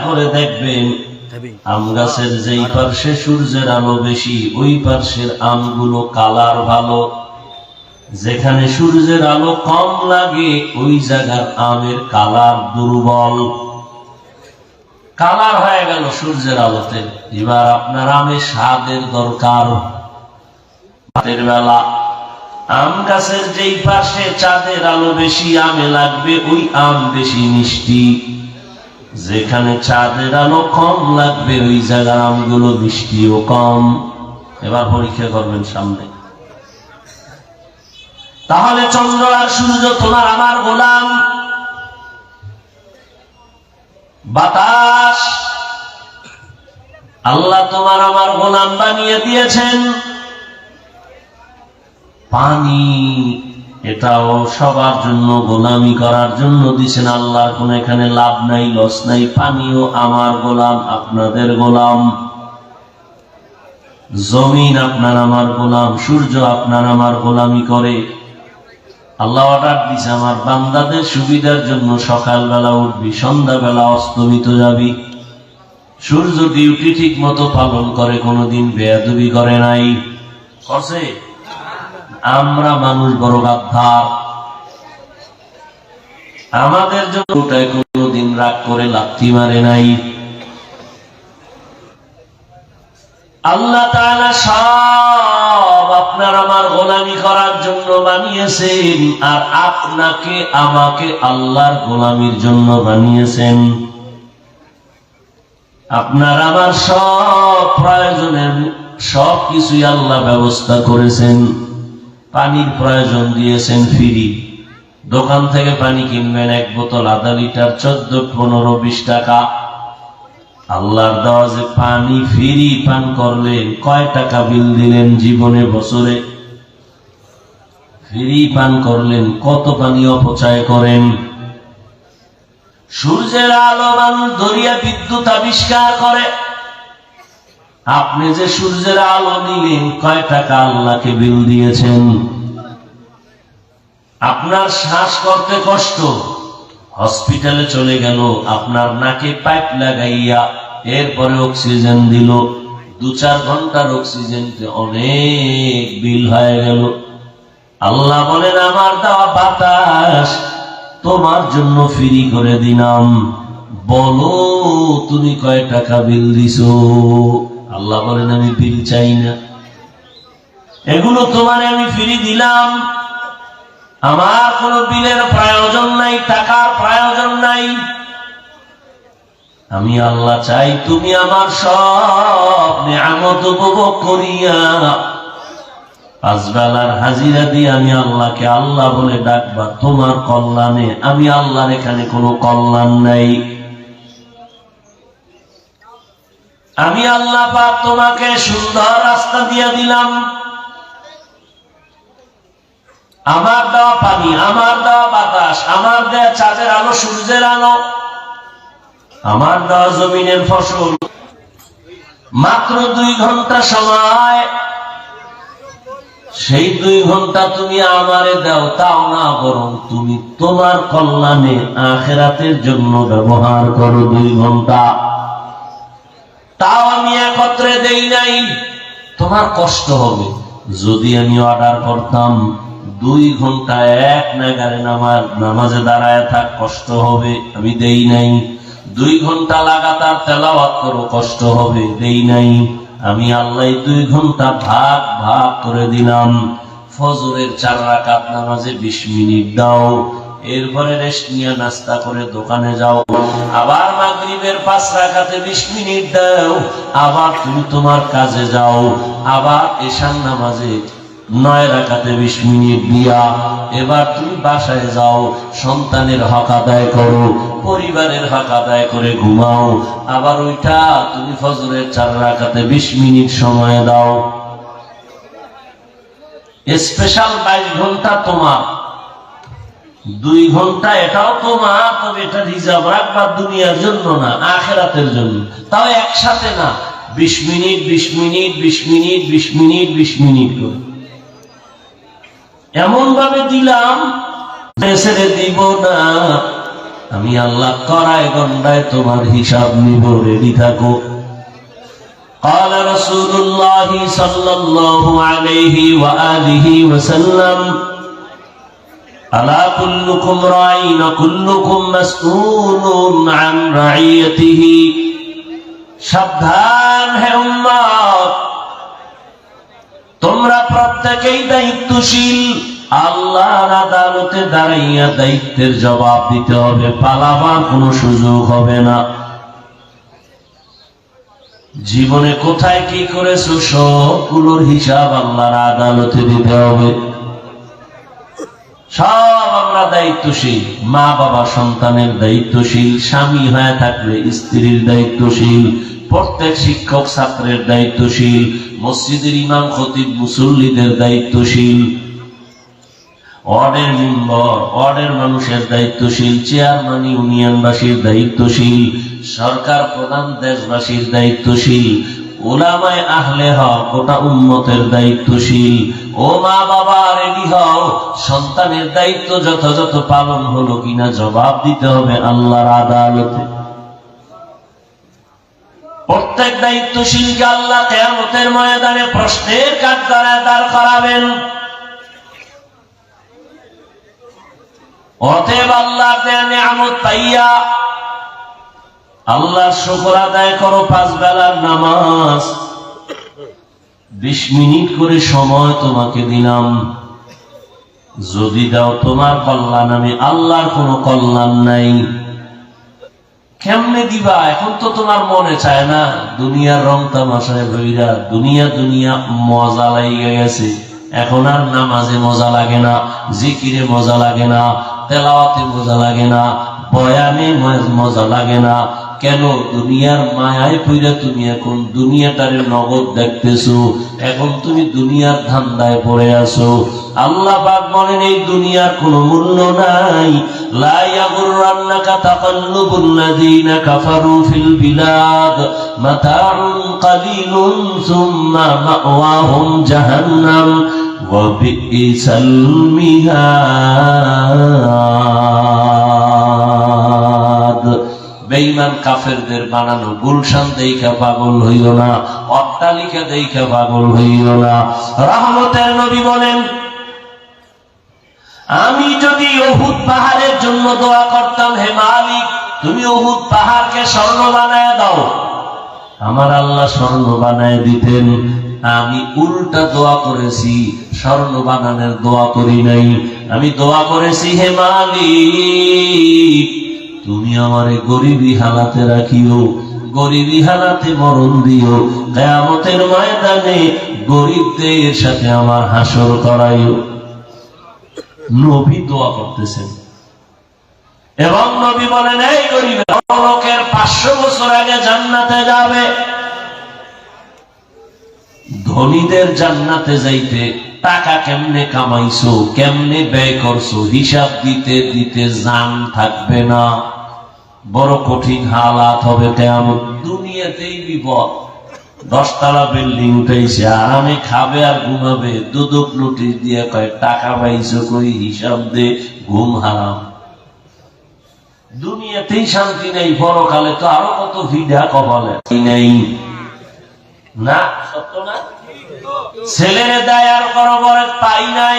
করে দেখবেন আম গাছের যেই পার্শ্বে সূর্যের আলো বেশি ওই পার্শ্বের আমগুলো কালার ভালো, যেখানে সূর্যের আলো কম লাগে ওই জায়গার আমের কালার দুর্বল, কালার হয়ে গেল সূর্যের আলোতে। এবার আপনার আমের স্বাদের দরকার। রাতের বেলা আম গাছের যেই পাশে চাঁদের আলো বেশি আমে লাগবে ওই আম বেশি মিষ্টি, যেখানে চাঁদের আলো কম লাগবে ওই জায়গার আমগুলো মিষ্টিও কম। এবার পরীক্ষা করবেন সামনে। তাহলে চন্দ্র আর সূর্য তোমার আমার গোলাম, বাতাস আল্লাহ তোমার আমার গোলাম বানিয়ে দিয়েছেন, পানি এটাও সবার জন্য গোলামি করার জন্য দিয়েছেন আল্লাহর কোন এখানে লাভ নাই, লস নাই। পানিও আমার গোলাম, আপনাদের গোলাম। জমিন আপনার আমার গোলাম, সূর্য আপনার আমার গোলামি করে। আল্লাহ অর্ডার দিছে আমার বান্দাদের সুবিধার জন্য সকালবেলা উঠবি, সন্ধ্যাবেলা অস্তমিত যাবি। সূর্য ডিউটি ঠিক মতো পালন করে, কোনোদিন বেয়াদবি করে নাই। করছে? আমরা মানুষ বড় গাদ্দার। আমাদের জন্য কোনোদিন রাগ করে লাথি মারে নাই। আল্লাহ তাআলা সব আপনার আমার গোলামি করার জন্য বানিয়েছেন, আর আপনাকে আমাকে আল্লাহর গোলামির জন্য বানিয়েছেন। আপনার আমার সব প্রয়োজনের সব কিছুই আল্লাহ ব্যবস্থা করেছেন। পানির প্রয়োজন দিয়েছেন ফ্রি, দোকান থেকে পানি কিনবেন এক বোতল আধা লিটার 14, 15, 20 টাকা। আল্লাহর দেওয়া যে পানি ফ্রি পান করলেন, কয় টাকা বিল দিলেন জীবনে বছরে? ফ্রি পান করলেন, কত পানি অপচয় করেন? সূর্যের আলো মানুষ দরিয়া বিদ্যুৎ আবিষ্কার করে, আপনি যে সূর্যের আলো নিলেন কয় টাকা আল্লাহকে বিল দিয়েছেন? আপনার শ্বাস করতে কষ্ট, হসপিটালে চলে গেল, আপনার নাকে পাইপ লাগাইয়া এরপরে অক্সিজেন দিল, 2-4 ঘন্টার অক্সিজেনতে অনেক বিল হয়ে গেল। আল্লাহ বলেন আমার দেওয়া বাতাস তোমার জন্য ফ্রি করে দিলাম, বলো তুমি কয় টাকা বিল দিছো? আল্লাহ বলেন আমি বিল চাই না, এগুলো তোমার আমি ফ্রি দিলাম, আমার কোনো বিলের প্রয়োজন নাই, টাকার প্রয়োজন নাই। আমি আল্লাহ চাই তুমি আমার সব নিয়ামত উপভোগ করিয়া 5 বেলার হাজিরা দিয়ে আমি আল্লাহকে আল্লাহ বলে ডাকবা তোমার কল্যাণে। আমি আল্লাহর এখানে কোনো কল্যাণ নাই। আমি আল্লাহ পাক তোমাকে সুন্দর রাস্তা দিয়ে দিলাম, আমার দেওয়া পানি, আমার দেওয়া বাতাস, আমার দেওয়া চাঁদের আলো, সূর্যের আলো, আমার দেওয়া জমিনের ফসল। মাত্র 2 ঘন্টা সময়, সেই 2 ঘন্টা তুমি আমারে দাও, তাও না বরং তুমি তোমার কল্যাণে আখিরাতের জন্য ব্যবহার করো 2 ঘন্টা। তাও আমি একত্রে দেই নাই, তোমার কষ্ট হবে। যদি আমি অর্ডার করতাম 2 ঘন্টা এক নাগারে নামাজে দাঁড়ায় থাক, কষ্ট হবে, আমি দেই নাই। 2 ঘন্টা লাগাতার তেলাওয়াত করো, কষ্ট হবে, দেই নাই। আমি আল্লাহ 2 ঘন্টা ভাগ ভাগ করে দিলাম। ফজরের 4 রাকাত নামাজে 20 মিনিট দাও, এরপরে রেস্ট নিয়ে নাস্তা করে দোকানে যাও। আবার মাগরিবের 5 রাকাতে 20 মিনিট দাও, আবার তুমি তোমার কাজে যাও। আবার এশার নামাজে 9 রাকাতে 20 মিনিট দিয়া এবার তুমি বাসায় যাও, সন্তানের হক আদায় করো, পরিবারের হক আদায় করে ঘুমাও। আবার ওইটা তুমি ফজরের 4 রাকাতে 20 মিনিট সময় দাও। স্পেশাল 22 ঘন্টা তোমার, 2 ঘন্টা এটাও তোমার, তবে এটা রিজার্ভ রাখবার দুনিয়ার জন্য না, আখিরাতের জন্য। তাও একসাথে না, 20 minute 20 minute 20 minute 20 minute 20 minute করে এমন ভাবে দিলাম ছেড়ে দিব না, আমি আল্লাহ কড়ায় গন্ডায় তোমার হিসাব নিব, রেডি থাকো। قال رسول الله صلى الله عليه وآله وسلم ألا كلكم راع وكلكم مسؤول عن رعيته। সাবধান হে উম্মত, তোমরা প্রত্যেকেই দায়িত্বশীল। আল্লাহর আদালতে দাঁড়াইয়া দায়িত্বের জবাব দিতে হবে, পালাবার কোনো সুযোগ হবে না। জীবনে কোথায় কি করেছো সবগুলোর হিসাব আল্লাহর আদালতে দিতে হবে। সব আমরা দায়িত্বশীল, মা বাবা সন্তানের দায়িত্বশীল, স্বামী হয়ে থাকলে স্ত্রীর দায়িত্বশীল, প্রত্যেক শিক্ষক ছাত্রের দায়িত্বশীল, মসজিদের ইমাম খতিব মুসল্লিদের দায়িত্বশীল, ওয়ার্ডের মেম্বার ওয়ার্ডের মানুষের দায়িত্বশীল, চেয়ারম্যান ইউনিয়নবাসীর দায়িত্বশীল, সরকার প্রধান দেশবাসীর দায়িত্বশীল, উলামায়ে আহলে হক গোটা উম্মতের দায়িত্বশীল। ও মা বাবা রেডি হও, সন্তানের দায়িত্ব যথাযথ পালন হলো কিনা জবাব দিতে হবে আল্লাহর আদালতে। প্রত্যেক দায়িত্বশীলকে আল্লাহ কিয়ামতের ময়দানে প্রশ্নের কাঠগড়ায় দাঁড় করাবেন। অতএব আল্লাহর দেয়া নিয়ামত পাইয়া আল্লাহর শুকর আদায় করো। 5 বেলার নামাজ 20 মিনিট করে সময় তোমাকে দিলাম, যদি দাও তোমার কল্যাণ, আমি আল্লাহর কোনো কল্যাণ নাই। কেমনে দিবা? এখন তো তোমার মনে চায় না, দুনিয়ার রং তামাশায় ভইরা দুনিয়া দুনিয়া মজা লাগিয়ে গেছে। এখন আর নামাজে মজা লাগে না, জিকিরে মজা লাগে না, তেলাওয়াতে মজা লাগে না, বয়ানে মজা লাগে না। কেন? দুনিয়ার মায়ায় পইরা তুমি এখন দুনিয়াটারে নগদ দেখতেছো, এখন তুমি দুনিয়ার ধান্দায় পড়ে আছো। আল্লাহ পাক বলেন এই দুনিয়ার কোনো মূল্য নাই। লা ইয়াগুররান্নাকা তাকাল্লুবুল লাযিনা কাফারু ফিল বিলাদ মাতাউন কালিলুন সুম্মা মাওয়াহুম জাহান্নাম ওয়া বিইসাল মিহাদ। বেঈমান কাফেরদের বানানো গুলশান দেইখা পাগল হইও না, অট্টালিকা দেইখা পাগল হইও না। রহমতের নবী বলেন, আমি যদি উহুদ পাহাড়ের জন্য দোয়া করতাম, হে মালিক তুমি উহুদ পাহাড়কে স্বর্ণ বানায় দাও, আমার আল্লাহ স্বর্ণ বানায় দিতেন। আমি উল্টা দোয়া করেছি, স্বর্ণ বানানোর দোয়া করি নাই। আমি দোয়া করেছি, হে মালিক তুমি আমারে গরিবী হালাতে রাখিও, গরিবী হালাতে মরণ দিও, কিয়ামতের ময়দানে গরিবদের সাথে আমার হাসর করাইও। নবী দোয়া করতেছেন এবং নবী বলেন, এই গরিব লোকের 500 বছর আগে জান্নাতে যাবে। ধনীদের জান্নাতে যাইতে টাকা কেমনে কামাইছো, কেমনে ব্যয় করছো, হিসাব দিতে দিতে জান থাকবে না। বড় কঠিন হালাত হবে কিয়ামত। দুনিয়াতেই বিপদ। 10 তলা বিল্ডিং উঠাইছে, আরামে খাবে আর ঘুমাবে, দুদক নোটিশ দিয়ে কয় টাকা পাইছো কই, হিসাব দে, ঘুম হারাম। দুনিয়াতেই শান্তি নেই, পরকালে তো আরো কত ভিড়া কপালে নেই না। সত্য না? ছেলেরে দেয় আর বড় পাই নাই,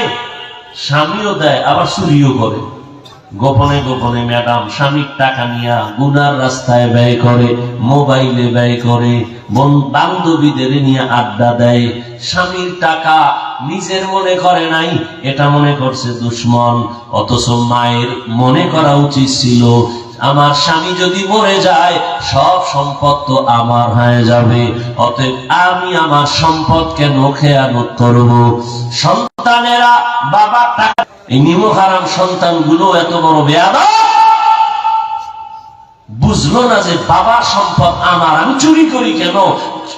স্বামীও দেয় আবার চুরিও করে। গোপনে গোপনে ম্যাডাম স্বামীর টাকা নিয়ে গুনার রাস্তায় ব্যয় করে, মোবাইলে ব্যয় করে, বান্ধবীদের নিয়ে আড্ডা দেয়। স্বামীর টাকা নিজের মনে করে নাই, এটা মনে করছে দুশ্মন। অথচ মায়ের মনে করা উচিত ছিল, আমার স্বামী যদি মরে যায় সব সম্পদ তো আমার হয়ে যাবে, অতএব আমি আমার সম্পদ কেন খেয়ানত করব। সন্তানেরা বাবার টাকা, এই নিমহারাম সন্তানগুলো এত বড় বেয়াদব, বুঝলো না যে বাবার সম্পদ আমার, আমি চুরি করি কেন,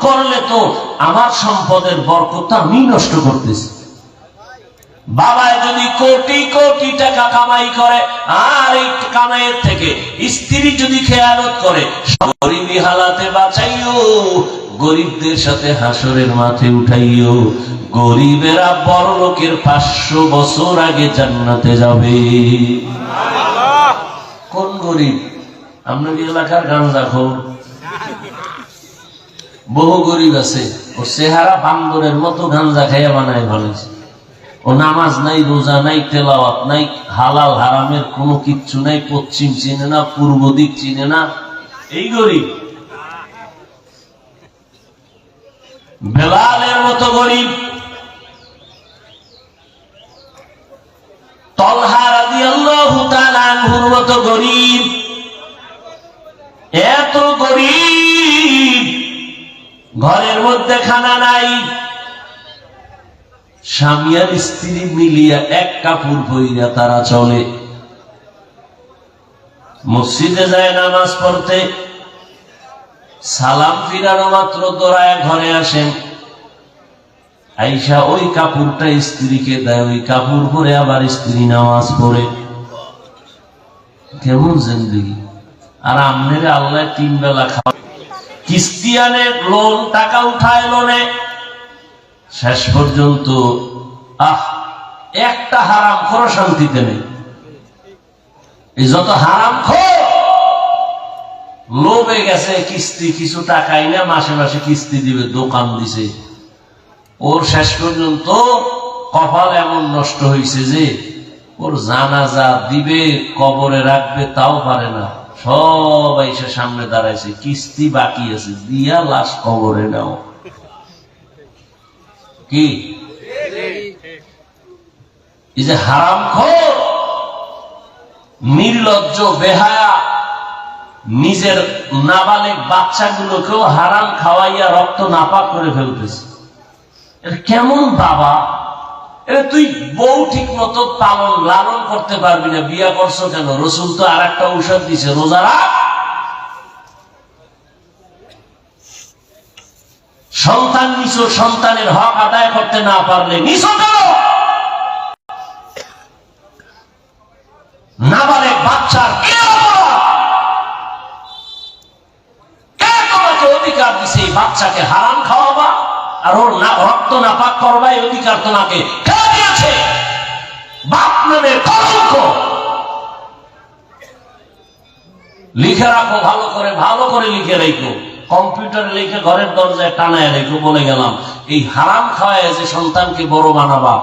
করলে তো আমার সম্পদের বরকত আমি নষ্ট করতেছি। বাবায় যদি কোটি কোটি টাকা কামাই করে আর এই কামাইয়ের থেকে স্ত্রী যদি খেয়ালত করে, গরিবী হালাতে বাঁচাইও, গরিবদের সাথে হাসরের মাঠে উঠাইও। গরিবেরা বড় লোকের 500 বছর আগে জান্নাতে যাবে। কোন গরিব? আপনার এলাকার গাঁজাখোর বহু গরিব আছে, ও চেহারা বান্দরের মতো গাঁজা খাইয়া বানায় ফেলেছে। ও নামাজ নাই, রোজা নাই, তেলাওয়াত নাই, হালাল হারামের কোনো কিচ্ছু নাই, পশ্চিম চিনে না, পূর্ব দিক চিনে না, এই গরিব। বেলালের মতো গরিব, তলহা রাদিয়াল্লাহু তাআলা আনহুর মতো গরিব, এত গরিব ঘরের মধ্যে খানা নাই, স্বামী আর স্ত্রী মিলিয়া এক কাপড় পরিয়া তারা চলে। মসজিদে যায় নামাজ পড়তে, সালাম ফিরানো মাত্র দৌড়ায় ঘরে আসেন, আইসা ওই কাপড়টা স্ত্রীকে দেয়, ওই কাপড় পরে আবার স্ত্রী নামাজ পড়ে। কেমন জিন্দেগি! আর আমনেরে আল্লাহ 3 বেলা খাওয়া, কিস্তি আনে, লোন, টাকা উঠায় লোনে, শেষ পর্যন্ত একটা হারাম খোর শান্তিতে নেই। এই যত হারাম খোর লোভে গেছে, কিস্তি কিছু টাকাই না, মাসে মাসে কিস্তি দিবে, দোকান দিছে, ওর শেষ পর্যন্ত কপাল এমন নষ্ট হয়েছে যে ওর জানাজা দিবে, কবরে রাখবে, তাও পারে না। সবাই সে সামনে দাঁড়াইছে, কিস্তি বাকি আছে, দিয়া লাশ কবরে নাও। কি এই যে হারামখোর, নির্লজ্জ, বেহায়া, নিজের নাবালেগ বাচ্চাগুলোকেও হারাম খাওয়াইয়া রক্ত নাপাক করে ফেলতেছে। এটা কেমন বাবা? এটা তুই বউ ঠিক মতো পালন লালন করতে পারবি না, বিয়া করছো কেন? রসুল তো আর একটা ঔষধ দিছে, রোজা রাখ। সন্তান নিছো, সন্তানের হক আদায় করতে না পারলে নিছো কেন? নাবালেগ বাচ্চার কে তোমাকে অধিকার দিছে এই বাচ্চাকে হারাম খাওয়াবা আর ওর রক্ত নাপাক করবা? এই অধিকার তোমাকে কে দিয়েছে? বাপ নামের কলঙ্ক। লিখে রাখো ভালো করে, ভালো করে লিখে রেখো, কম্পিউটারে লিখে ঘরের দরজায় টানায় রেখো। বলে গেলাম, এই হারাম খাওয়ায় যে সন্তানকে বড় বানাবা,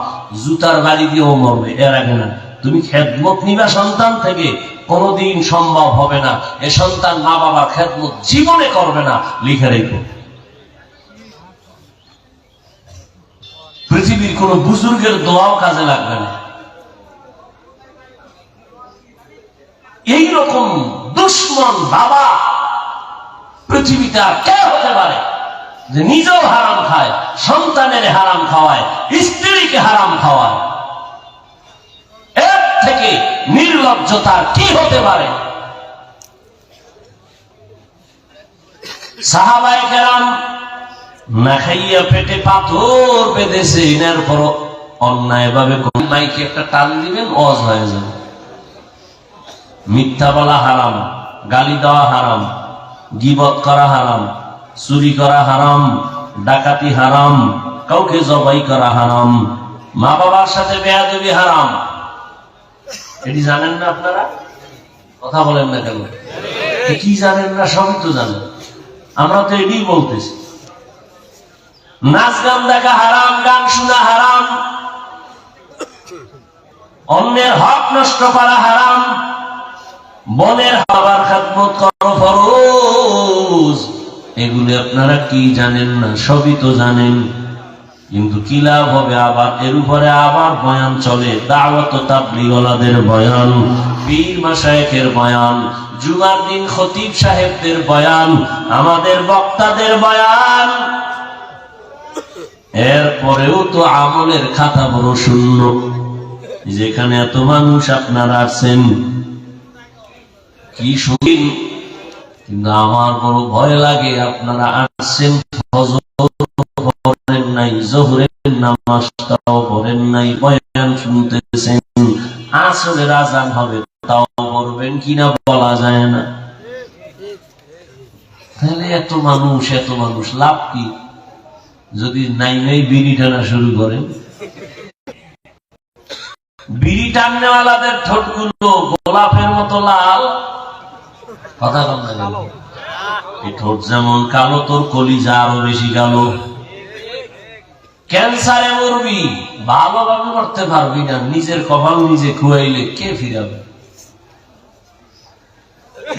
জুতার বাড়ি দিয়েও মরবে। এর আগে না, তুমি খেদমত নিবা সন্তান থেকে, কোনদিন সম্ভব হবে না। এ সন্তান মা বাবার খেদমত জীবনে করবে না, লিখে রেখো। পৃথিবীর কোন বুজুর্গের দোয়াও কাজে লাগবে না। এইরকম দুশ্মন বাবা পৃথিবীতে আর কে হতে পারে যে নিজেও হারাম খায়, সন্তানের হারাম খাওয়ায়, স্ত্রীকে হারাম খাওয়ায়? এর থেকে নির্লজ্জতার কি হতে পারে? সাহাবায়ে কেরাম না খাইয়া পেটে পাথর বেঁধেছে, এর পর অন্যায় ভাবে মাইকে একটা টান দিবেন, ওয়াজ হয়ে যাবে। মিথ্যা বলা হারাম, গালি দেওয়া হারাম, গীবত করা হারাম, চুরি করা হারাম, ডাকাতি হারাম, কাউকে জবাই করা হারাম, মা বাবার সাথে বেয়াদবি হারাম। এটি জানেন না আপনারা? কথা বলেন না কেন? কি জানেন না? সবই তো জানেন, আমরা তো এটি বলতেছি। নাচ গান দেখা হারাম, গান শোনা হারাম, অন্যের হক নষ্ট করা হারাম, বনের বাবার খেদমত করা ফরজ। এগুলি আপনারা কি জানেন না? সবই তো জানেন, কিন্তু কি লাভ হবে? আবার এর উপরে আবার বয়ান চলে, দাওয়াত ও তাবলীগওয়ালাদের বয়ান, পীর মাশায়েখের বয়ান, জুমার দিন খতিব সাহেবদের বয়ান, আমাদের বক্তাদের বয়ান। এরপরেও তো আমলের খাতা বড় শূন্য। যেখানে এত মানুষ আপনারা আছেন, কি শুনি, কিন্তু আমার বড় ভয় লাগে। আপনারা আসছেন, ফজর পড়েন নাই, জোহরের নামাজটাও পড়েন নাই, বয়ান শুনতেছেন, আসরের আযান হবে তাও পড়বেন কিনা বলা যায় না। তাহলে এত মানুষ লাভ কি? যদি নাই বিড়ি টানা শুরু করেন, বিড়ি টান্নেওয়ালাদের ঠোঁটগুলো গোলাপের মতো লাল, কথা বল না, এই ঠোঁট যেমন কালো তোর কলিজা আরো বেশি কালো। ক্যান্সারে মরবি, ভালোভাবে মরতে পারবি না, নিজের কপাল নিজে খুয়াইলে কে ফিরাবে?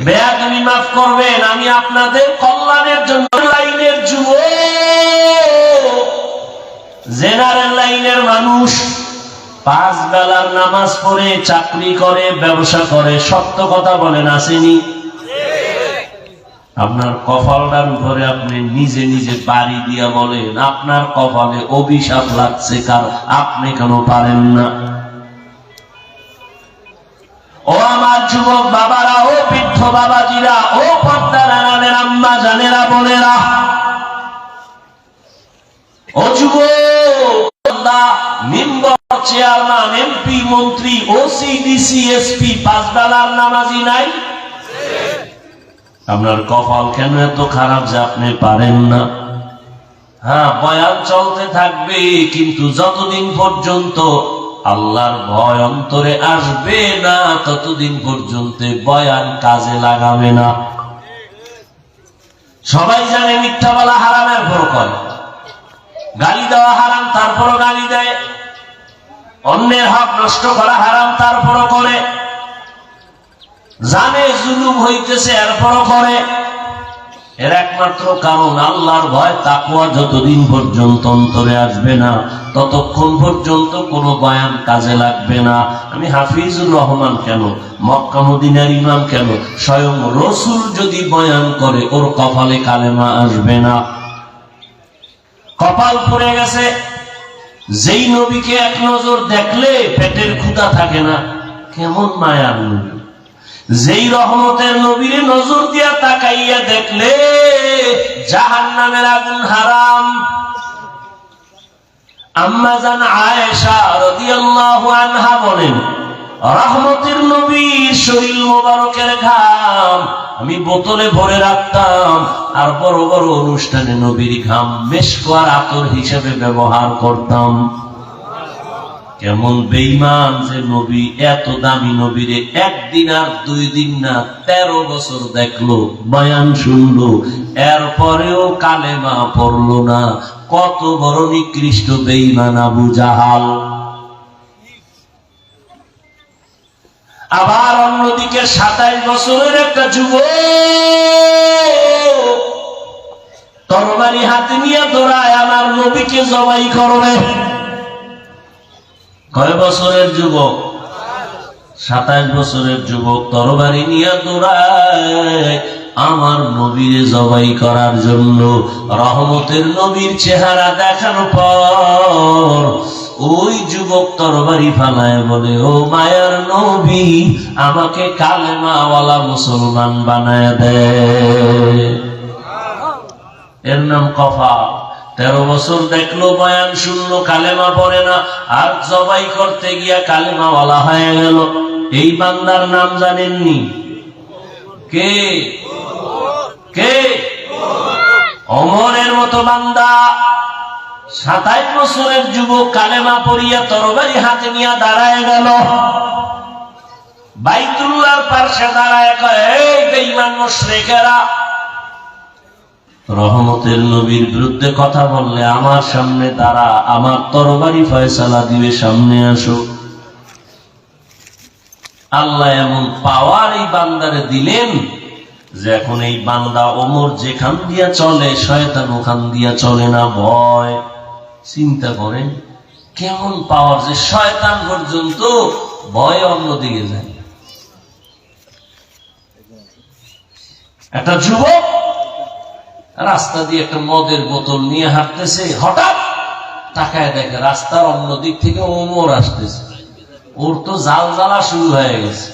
বেয়াদবি মাফ করবেন, আমি আপনাদের কল্যাণের জন্য লাইনের যুবক, জেনারেল লাইনের মানুষ, 5 বেলার নামাজ পড়ে চাকরি করে, ব্যবসা করে, সত্য কথা বলেন, আসেনি? আপনার কপালটার উপরে আপনি নিজে নিজে বাড়ি দিয়া বলেন আপনার কপালে অভিশাপ লাগছে কার, আপনি কেন পারেন না? ও আমার যুবক বাবারা, ও বৃদ্ধ বাবাজিরা, ও পর্দার আড়ালের আম্মা জানেরা, বোনেরা, ও যুবক, মেম্বার, চেয়ারম্যান, এমপি, মন্ত্রী, ওসি, ডিসি, এসপি, 5 বেলার নামাজি নাই? আপনার কপাল কেন এত খারাপ যে আপনি পারেন না? হ্যাঁ, বয়ান চলতে থাকবে, কিন্তু যতদিন পর্যন্ত আল্লাহর ভয় অন্তরে আসবে না ততদিন পর্যন্ত বয়ান কাজে লাগাবে না। সবাই জানে মিথ্যা বলা হারামের পর করে, গালি দেওয়া হারাম তারপরও গালি দেয়, অন্যের হক নষ্ট করা হারাম তারপরও করে, জানে জুলুম হইতেছে এরপরও করে। এর একমাত্র কারণ আল্লাহর ভয়, তাকওয়া যতদিন পর্যন্ত অন্তরে আসবে না ততক্ষণ পর্যন্ত কোনো বয়ান কাজে লাগবে না। আমি হাফিজুর রহমান কেন, মক্কা মদিনার ইমাম কেন, স্বয়ং রাসূল যদি বয়ান করে ওর কপালে কালেমা আসবে না। কপাল পড়ে গেছে। যেই নবীকে এক নজর দেখলে পেটের ক্ষুধা থাকে না, কেমন মায়ার নবী। যেই রহমতের নবীরে নজর দিয়া তাকাইয়া দেখলে জাহান্নামের আগুন হারাম। আম্মা জান আয়েশা রাদিয়াল্লাহু আনহা বলেন, রহমতের নবীর শরীর মোবারকের ঘাম আমি বোতলে ভরে রাখতাম, আর বড় বড় অনুষ্ঠানে নবীর ঘাম মেশক আর আতর হিসেবে ব্যবহার করতাম। কেমন বেঈমান যে নবী, এত দামি নবীরে একদিন আর 2 দিন না 13 বছর দেখলো, বয়ান শুনলো, এরপরেও কালেমা পড়লো না। কত বড় নিকৃষ্ট বেঈমান আবু জাহাল। আবার অন্যদিকে 27 বছরের একটা যুবক তরবারি হাতে নিয়ে দৌড়ায় আমার নবীকে জবাই করবে। কয় বছরের যুবক? 27 বছরের যুবক তরবারি নিয়ে দৌড়ায় আমার নবীরে জবাই করার জন্য। রহমতের নবীর চেহারা দেখানোর পর ওই যুবক তরবারি ফালায় বলে, ও মায়ার নবী, আমাকে কালেমাওয়ালা মুসলমান বানায় দেয়। এর নাম কফাল। 13 বছর দেখলো, বয়ান শুনলো, কালেমা পড়ে না, আর জবাই করতে গিয়া কালেমাওয়ালা হয়ে গেল। এই বান্দার নাম জানেননি? কে? কে? ওমরের মতো বান্দা। 27 বছরের যুবক কালেমা পড়িয়া তরবারি হাতে নিয়ে দাঁড়ায় গেল। বাইতুল্লাহর পাশে দাঁড়ায় কয়, এই বেঈমান মুশরিকেরা, রহমতের নবীর বিরুদ্ধে কথা বললে আমার সামনে দাঁড়া, আমার তরবারি ফয়সালা দিবে, সামনে আসো। আল্লাহ এমন পাওয়ার এই বান্দারে দিলেন যে এখন এই বান্দা ওমর যেখান দিয়া চলে শয়তান ওখান দিয়া চলে না, ভয়। চিন্তা করেন কেমন পাওয়ার, যে শয়তান পর্যন্ত ভয় অন্যদিকে যায়। একটা যুবক রাস্তা দিয়ে একটা মদের বোতল নিয়ে হাঁটতেছে, হঠাৎ তাকায় দেখে রাস্তার অন্য দিক থেকে ওমর আসতেছে। ওর তো জাল জ্বালা শুরু হয়ে গেছে।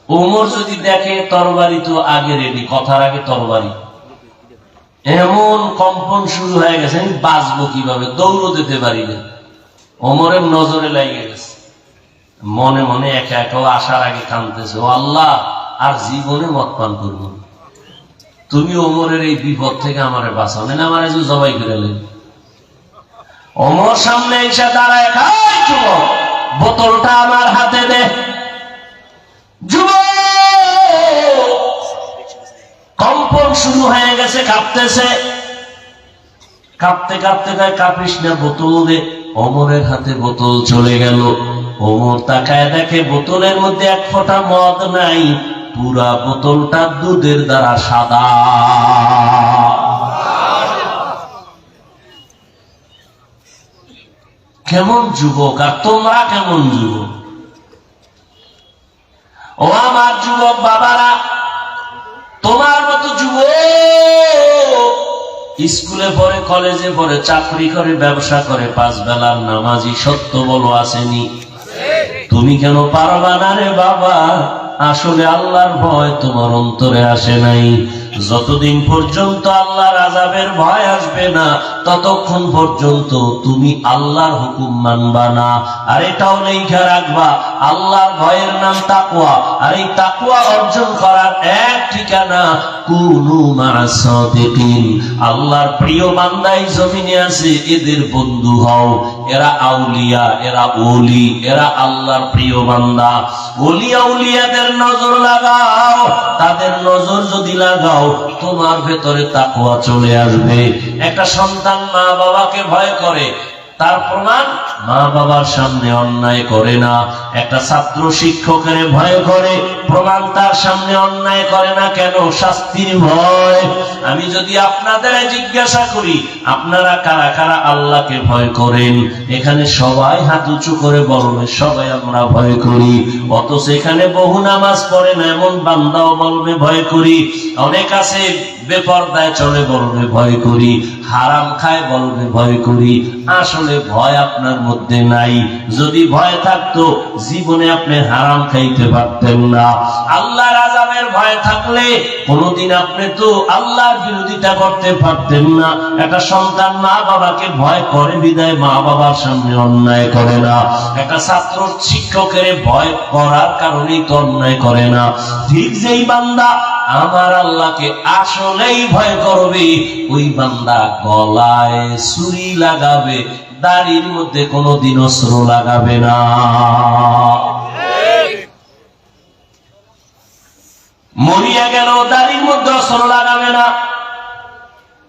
ওমর যদি দেখে তরবারি তো আগে রেডি, কথার আগে তরবারি, এমন কম্পন শুরু হয়ে গেছে, আমি বাঁচবো কিভাবে, দৌড়ও দিতে পারি না। ওমরের নজরে লেগে গেছে। মনে মনে একা একা আসার আগে কাঁদতেছে, ও আল্লাহ, আর জীবনে মদ পান করবো না, তুমি ওমরের এই বিপদ থেকে আমারে বাঁচাও, না আমার যে জবাই করে লেন। ওমর সামনে এসে দাঁড়ায়, খাই যুবক, বোতলটা আমার হাতে দে। যুবক কম্পন শুরু হয়ে গেছে, কাঁপতেছে, কাঁপতে কাঁপতে তাই কাঁপিস না, বোতল দে। ওমরের হাতে বোতল চলে গেল। ওমর তাকায় দেখে বোতলের মধ্যে এক ফোঁটা মদ নাই, পুরা বোতলটা দুধের দ্বারা সাদা। কেমন যুবক, আর তোমরা কেমন যুবক? ও আমার যুবক বাবারা, তোমার মতো যুবক স্কুলে পড়ে, কলেজে পড়ে, চাকরি করে, ব্যবসা করে, 5 বেলার নামাজি, সত্য বলো আসেনি? তুমি কেন পারবা না রে বাবা? আসলে আল্লাহর ভয় তোমার অন্তরে আসে নাই। যতদিন পর্যন্ত আল্লাহর আযাবের ভয় আসবে না, ততক্ষণ পর্যন্ত তুমি আল্লাহর হুকুম মানবা না। আর এটাও লেখা রাখবা, আল্লাহর ভয়ের নাম তাকওয়া। আর এই তাকওয়া অর্জন করার এক ঠিকানা কুনু মা'আস সাদিকিন। আল্লাহর প্রিয় বান্দাই জমিনে আছে, এদের বন্ধু হও। এরা আউলিয়া, এরা ওলি, এরা আল্লাহর প্রিয় বান্দা। ওলি আউলিয়াদের নজর লাগাও। তাদের নজর যদি লাগাও, তোমার ভেতরে তাকওয়া চলে আসবে। একটা সন্তান মা বাবাকে ভয় করে, তার প্রমাণ মা বাবার সামনে অন্যায় করে না। একটা ছাত্র শিক্ষকের ভয় করে, প্রমাণ তার সামনে অন্যায় করে না। কেন? শাস্তির ভয়। আমি যদি আপনাদের জিজ্ঞাসা করি, আপনারা কারা কারা আল্লাহকে ভয় করেন? এখানে সবাই হাত উঁচু করে বলবে সবাই আমরা ভয় করি। অথচ এখানে বহু নামাজ পড়ে না এমন বান্দাও বলবে ভয় করি। অনেক আছে বেপরদায় চলে, বলবে ভয় করি। হারাম খায়, বলবে ভয় করি। আসলে ভয় আপনার মধ্যে নাই। যদি ভয় থাকতো, জীবনে আপনি হারাম খাইতে পারতেন না। আল্লাহর আযাবের ভয় থাকলে কোনদিন আপনি তো আল্লাহর বিরোধিতা করতে পারতেন না। একটা সন্তান মা বাবাকে ভয় করে বিদায় মা বাবার সামনে অন্যায় করে না। একটা ছাত্র শিক্ষকের ভয় করার কারণেই তো অন্যায় করে না। ঠিক যেই বান্দা আমার আল্লাহকে আসলেই ভয় করবে, ওই বান্দা গলায় ছুরি লাগাবে, দাড়ির মধ্যে কোনোদিন অস্ত্র লাগাবে না। মরিয়া গেল, দাড়ির মধ্যে অস্ত্র লাগাবে না।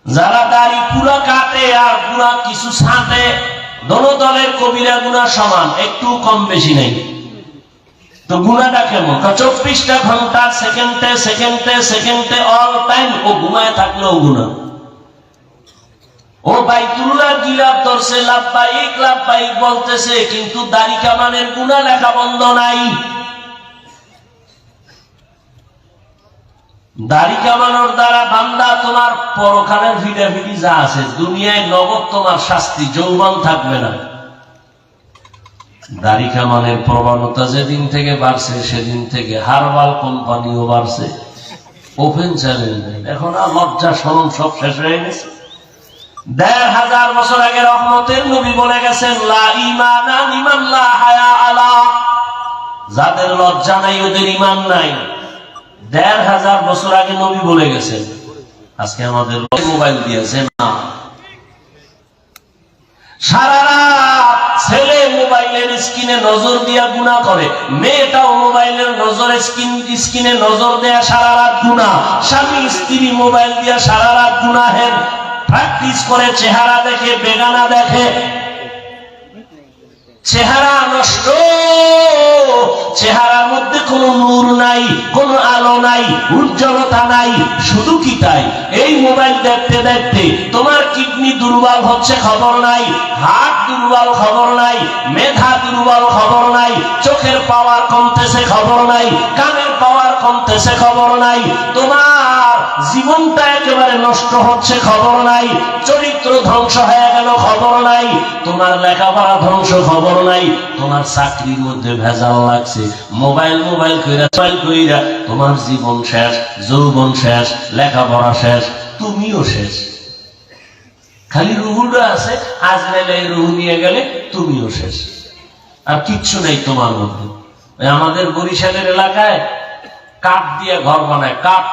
যারা দাড়ি পুরা কাটে আর পুরা কিছু ছাঁটে, দোনো দলের কবিরা গুনাহ সমান, একটু কম বেশি নেই। তো গুনাহটা কেমন? 24টা ঘন্টা সেকেন্ডে সেকেন্ডে সেকেন্ডে অল টাইম ও ঘুমায় থাকলেও গুনাহ। ও বাইতুল্লাহ গিলাফ ধরছে, লাব্বাইক লাব্বাইক বলতেছে, কিন্তু দাড়ি কামানের গুনাহ লেখা বন্ধ নাই। দাড়ি কামানোর দ্বারা বান্দা তোমার পরকালের ভিডাভিডি যা আছে, দুনিয়ায় নগদ তোমার শাস্তি, যৌবন থাকবে না। দাড়ি কামানের প্রবণতা যেদিন থেকে বাড়ছে, সেদিন থেকে হারবাল কোম্পানিও বাড়ছে। ওপেন চ্যালেঞ্জ, এখন আর লজ্জা শরম সব শেষ হয়ে গেছে। ১৫০০ বছর আগে রহমতের নবী বলে গেছেন, লা ঈমানা লিমান লা হায়া আলা। যাদের লজ্জা নাই ওদের ঈমান নাই। ১৫০০ বছর আগে নবী বলে গেছেন। আজকে আমাদের মোবাইল দিয়েছে না, সারা রাত ছেলে মোবাইলের স্ক্রিনে নজর দিয়া গুনাহ করে, মেয়েটাও মোবাইলের নজরে স্ক্রিনে নজর দেয়া সারা রাত গুনাহ। স্বামী স্ত্রী মোবাইল দিয়া সারা রাত গুনাহের প্র্যাকটিস করে, চেহারা দেখে, বেগানা দেখে, চেহারা নষ্ট, চেহারার মধ্যে কোনো নূর নাই, কোনো আলো নাই, উজ্জ্বলতা নাই। শুধু কি তাই, এই মোবাইল দেখতে দেখতে তোমার কিডনি দুর্বল হচ্ছে খবর নাই, হার্ট দুর্বল খবর নাই, মেধা দুর্বল খবর নাই, চোখের পাওয়ার কমতেছে খবর নাই, কানের পাওয়ার কমতেছে খবর নাই, তোমার জীবনটা একেবারে নষ্ট হচ্ছে খবর নাই, চরিত্র ধ্বংস হয়ে গেল খবর নাই, তোমার লেখাপড়া ধ্বংস খবর নাই, তোমার চাকরির মধ্যে ভেজাল লাগছে, মোবাইল কইরা তোমার জীবন শেষ, যৌবন শেষ, লেখাপড়া শেষ, তুমিও শেষ। খালি রুহুটা আছে, আজরাইল রুহু নিয়ে গেলে তুমিও শেষ, আর কিচ্ছু নেই তোমার মধ্যে। আমাদের বরিশালের এলাকায় কাঠ দিয়ে ঘর বানায়, কাঠ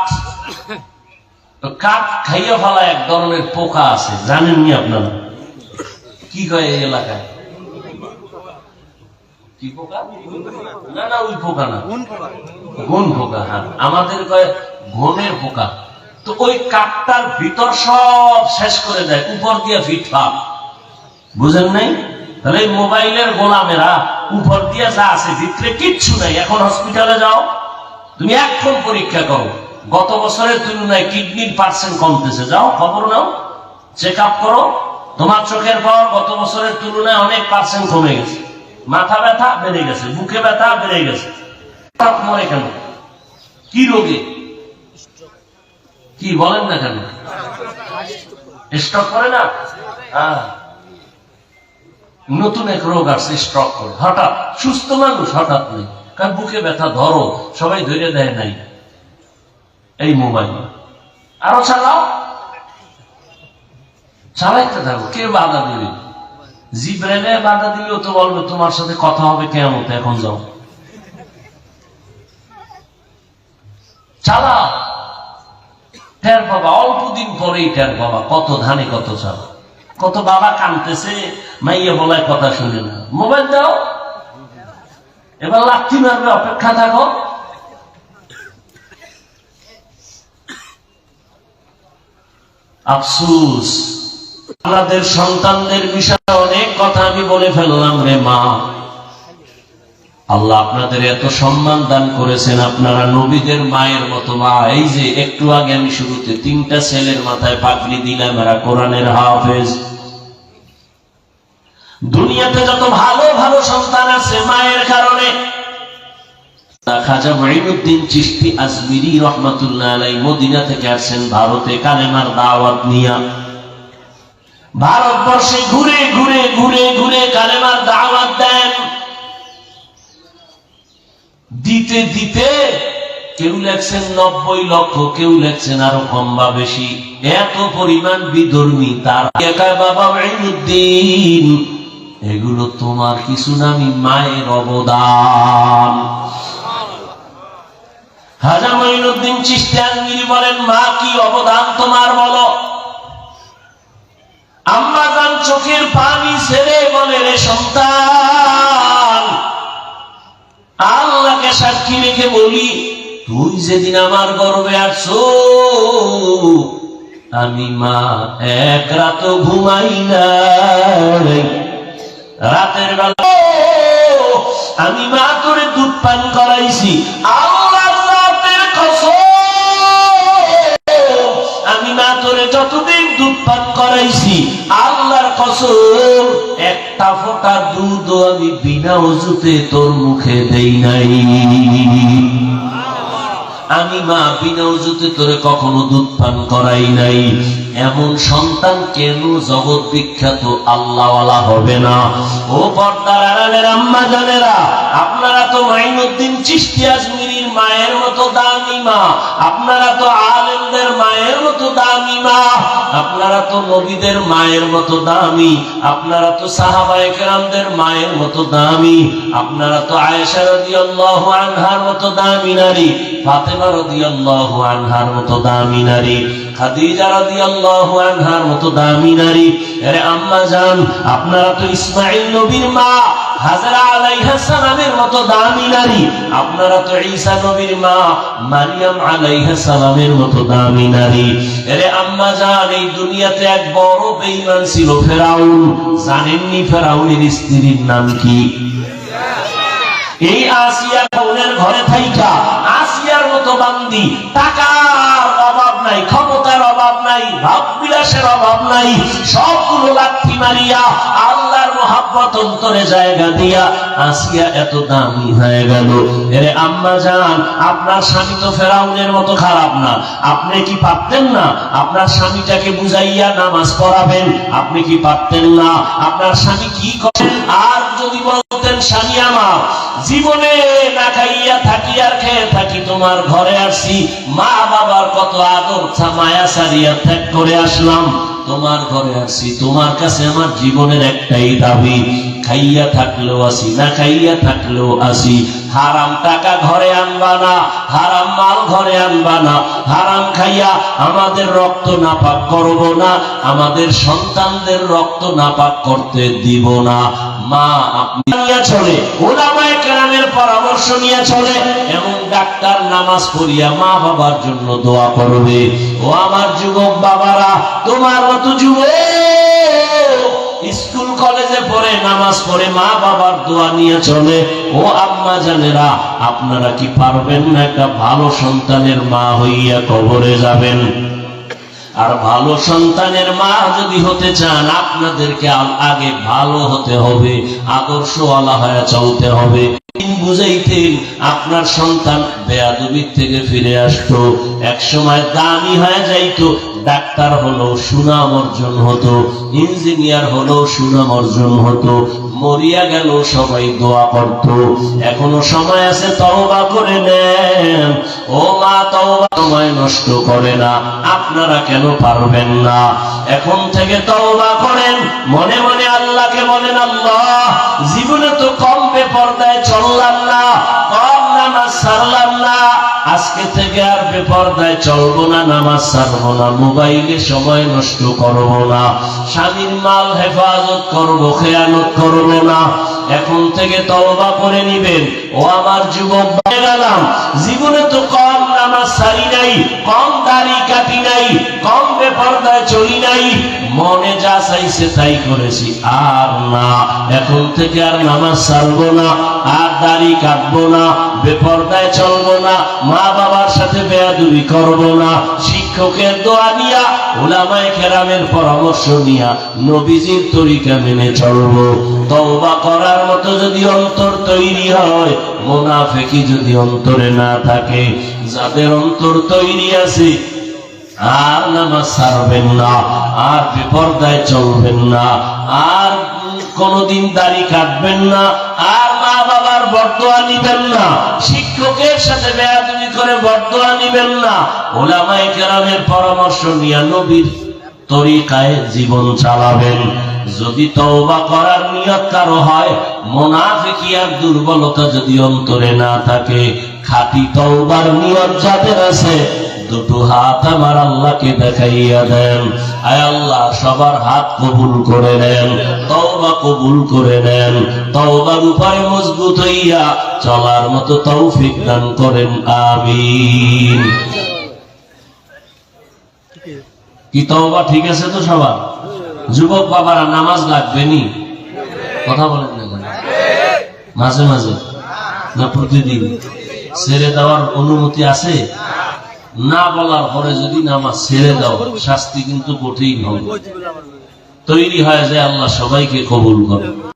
খাইয়া ফেলা এক ধরনের পোকা আছে, জানেননি আপনারা? কি কয় এই এলাকায়? কি পোকা? না না, ওই পোকা না, গুণ পোকা। হ্যাঁ, আমাদের কয় ঘনের পোকা। তো ওই কাকটার ভিতর সব শেষ করে দেয়, উপর দিয়ে ফিটফাট। বুঝেন নাই? তাহলে মোবাইলের গোলামেরা উপর দিয়ে যা আছে ভিতরে কিচ্ছু নাই। এখন হসপিটালে যাও, তুমি এখন পরীক্ষা করো, গত বছরের তুলনায় কিডনির পার্সেন্ট কমতেছে। যাও খবর নাও, চেক আপ করো, তোমার চোখের পাওয়ার গত বছরের তুলনায় অনেক পার্সেন্ট কমে গেছে। মাথা ব্যথা বেড়ে গেছে, বুকে ব্যথা বেড়ে গেছে। মরে কেন? কি রোগে? কি বলেন না কেন? স্ট্রোক করে না? হ্যাঁ, নতুন এক রোগ আসছে, স্ট্রোক করে। হঠাৎ সুস্থ মানুষ হঠাৎ নেই, কারণ বুকে ব্যথা, ধরো, সবাই ধরে দেয় নাই। এই মোবাইল আরো চালাও, চালাইতে থাকো, কে বাধা দিবে? জিব্রাইলে বাধা দিলেও তো বলবে তোমার সাথে কথা হবে কিয়ামত, এখন যাও। চালাও, টের বাবা, অল্প দিন পরেই টের বাবা কত ধানে কত চাল। কত বাবা কানতেছে, মাইয়া বলায় কথা শুনে না। মোবাইল দাও, এবার লাথি মারবে, অপেক্ষা থাকো। আফসোস, আমাদের সন্তানদের বিষয়ে অনেক কথা আমি বলে ফেললাম রে মা। আল্লাহ আপনাদের এত সম্মান দান করেছেন, আপনারা নবীদের মায়ের মতো মা। এই যে একটু আগে আমি শুরুতে 3টা ছেলের মাথায় পাগড়ি দিলাম, এরা কোরআনের হাফেজ। দুনিয়াতে যত ভালো ভালো সন্তান আছে মায়ের কারণে। খাজা মাইনুদ্দিন চিশতি আজমিরি রহমাতুল্লাহ আলাইহি মদিনা থেকে আসছেন ভারতে কালেমার দাওয়াত নিয়া। ভারতবর্ষে ঘুরে ঘুরে ঘুরে ঘুরে কালেমার দাওয়াত দেন। দিতে দিতে কেউ লেখছেন 90 লক্ষ, কেউ লেখছেন আরো কম বা বেশি। এত পরিমাণ বিধর্মী তার একা। বাবা মাইনুদ্দিন, এগুলো তোমার কিছু না, আমি মায়ের অবদান। খাজা মাইনুদ্দিন চিশতি আজমিরি বলেন, মা কি অবদান তোমার বলো? আম্মা জান চোখের পানি ছেড়ে বলে, রে সন্তান, আল্লাহকে সাক্ষী রেখে বলি, তুই যেদিন আমার গর্ভে আসছো আমি মা এক রাত ঘুমাই নাই। রাতের বেলা আমি মা তোরে দুধ পান করাইছি। আল্লাহর রাতের কসম, আমি মা তোরে যতদিন দুধ পান করাইছি আল্লাহর কসম, একটা ফোঁটা দুধও আমি বিনা ওযুতে তোর মুখে দেই নাই। আমি মা বিনা ওযুতে তোরে কখনো দুধ পান করাই নাই। এমন সন্তান কেন জগৎ বিখ্যাত আল্লাহওয়ালা হবে না? ও পর্দার আড়ালের আম্মা জানেরা, আপনারা তো মাইনুদ্দিন চিশতি আজমিরির মায়ের মতো দামি মা, আপনারা তো আলেমদের মায়ের মতো দামি মা, আপনারা তো নবীদের মায়ের মতো দামি, আপনারা তো সাহাবায়ে কেরামদের মায়ের মতো দামি, আপনারা তো আয়েশা রাদিয়াল্লাহু আনহার মতো দামি নারী, ফাতেমা রাদিয়াল্লাহু আনহার মতো দামি নারী, খাদিজা রাদিয়াল্লাহু আনহার মতো দামি নারী। আরে আম্মা জান, আপনারা তো ইসমাঈল নবীর মা হাজরা আলাইহিস সালামের মতো দামি নারী, আপনারা তো ঈসা নবীর মা মারইয়াম আলাইহিস সালামের মতো দামি নারী। আরে আম্মা জান, এই দুনিয়াতে এক বড় বেঈমান ছিল ফেরাউন। জানেননি ফেরাউনের স্ত্রীর নাম কি? এই আসিয়া ফেরাউনের ঘরে থাইকা আসিয়ার মতো বান্দি, টাকার অভাব নাই, ক্ষমতার অভাব নাই, ভাব বিলাসের অভাব নাই, সবগুলো লাথি মারিয়া আল্লাহর মহব্বত অন্তরে জায়গা দিয়া আসিয়া এত দামি হয়ে গেল। এরে আম্মা জান, আপনার স্বামী তো ফেরাউনের মতো খারাপ না। আপনি কি পারতেন না আপনার স্বামীটাকে বুঝাইয়া নামাজ পড়াবেন? আপনি কি পারতেন না? আপনার স্বামী কি করেন? আর যদি বলতেন, স্বামী আমার জীবনে না খাইয়া থাকি আর খেয়ে থাকি, তোমার ঘরে আসছি, মা বাবার কত আদর মায়া সারিয়া ত্যাগ করে আসলাম, তোমার ঘরে আসছি, তোমার কাছে আমার জীবনের একটাই দাবি, খাইয়া থাকলেও আসি, না খাইয়া থাকলেও আসি। হারাম টাকা ঘরে আনবা না, হারাম মাল ঘরে আনবা না। হারাম খাইয়া আমাদের রক্ত নাপাক করব না, আমাদের সন্তানদের রক্ত নাপাক করতে দিব না। মা আপনি নিয়ে চলে, উলামায়ে কেরামের পরামর্শ নিয়ে চলে, এবং ডাক্তার নামাজ পড়িয়া মা বাবার জন্য দোয়া করবে। ও আমার যুবক বাবারা, তোমার মতো যুবক স্কুল কলেজে পড়ে, নামাজ পড়ে, মা বাবার দোয়া নিয়ে চলে। ও আম্মা জানেরা, আপনারা কি পারবেন না একটা ভালো সন্তানের মা হইয়া কবরে যাবেন? আর ভালো সন্তানের মা যদি হতে চান, আপনাদেরকে আগে ভালো হতে হবে, আদর্শওয়ালা হয়ে চলতে হবে। বুঝাইতেন আপনার সন্তান বেয়াদবির থেকে ফিরে আসতো, এক সময় দামি হয়ে যাইতো, ডাক্তার হলো সুনাম অর্জন হতো, ইঞ্জিনিয়ার হলো সুনাম অর্জন হতো, মরিয়া গেল সবাই দোয়া করত। এখনো সময় আছে, তওবা করে নেন। ও মা, তওবা সময় নষ্ট করে না। আপনারা কেন পারবেন না? এখন থেকে তওবা করেন, মনে মনে আল্লাহকে বলেন, আল্লাহ জীবনে তো কম বেপরদায় চললাম না, কম নামাজ ছাড়লাম না, আজকে থেকে আর বেপরদায় চলবো না, নামাজ ছাড়বো না, মোবাইলে সময় নষ্ট করবো না, স্বামীর মাল হেফাজত করবো, খেয়ানত করবো না। এখন থেকে তওবা করে নিবেন। ও আমার যুবক গেলাম, জীবনে তো কম নামাজ ছাড়ি নাই, কম দাড়ি কাটি নাই, কম বেপরদায় চলি নাই, মনে যা চাইছে তাই করেছি, আর না, এখন থেকে আর নামাজ ছাড়বো না, আর দাড়ি কাটবো না, বেপরদায় চলবো না, মা বাবার সাথে বেয়াদবি করবো না, শিক্ষকের দোয়া নিয়া, উলামায়ে কেরামের পরামর্শ নিয়া, নবীজির তরিকা মেনে চলবো। তওবা করার মতো যদি অন্তর তৈরি হয়, মুনাফিকি যদি অন্তরে না থাকে, যাদের অন্তর তৈরি আছে, আর নামাজ ছাড়বেন না, আর বেপরদায় চলবেন না, আর কোনদিন দাড়ি কাটবেন না, আর মা বাবার বরদোয়া নিবেন না, শিক্ষকের সাথে বেয়াদবি করে বরদোয়া নিবেন না, উলামায়ে কেরামের পরামর্শ নিয়ে নবীর তরিকায় জীবন চালাবেন। যদি তওবা করার নিয়ত কারো হয়, মুনাফিকি আর দুর্বলতা যদি অন্তরে না থাকে, খাঁটি তওবার নিয়ত যাদের আছে, দুটো হাত আমার আল্লাহকে দেখাইয়া দেন। আয় আল্লাহ, সবার হাত কবুল করে নেন, তওবা কবুল করে নেন, তওবার উপরে মজবুত হইয়া চলার মতো তৌফিক দান করেন, আমিন। কি তওবা ঠিক আছে তো সবার? যুবক বাবারা, নামাজ লাগবে নি? কথা বলেন না, মাঝে মাঝে না প্রতিদিন? ছেড়ে দেওয়ার অনুমতি আছে? না বলার পরে যদি নামাজ ছেড়ে দাও, শাস্তি কিন্তু কঠিন হবে। তৈরি হয় যে আল্লাহ সবাইকে কবুল করে।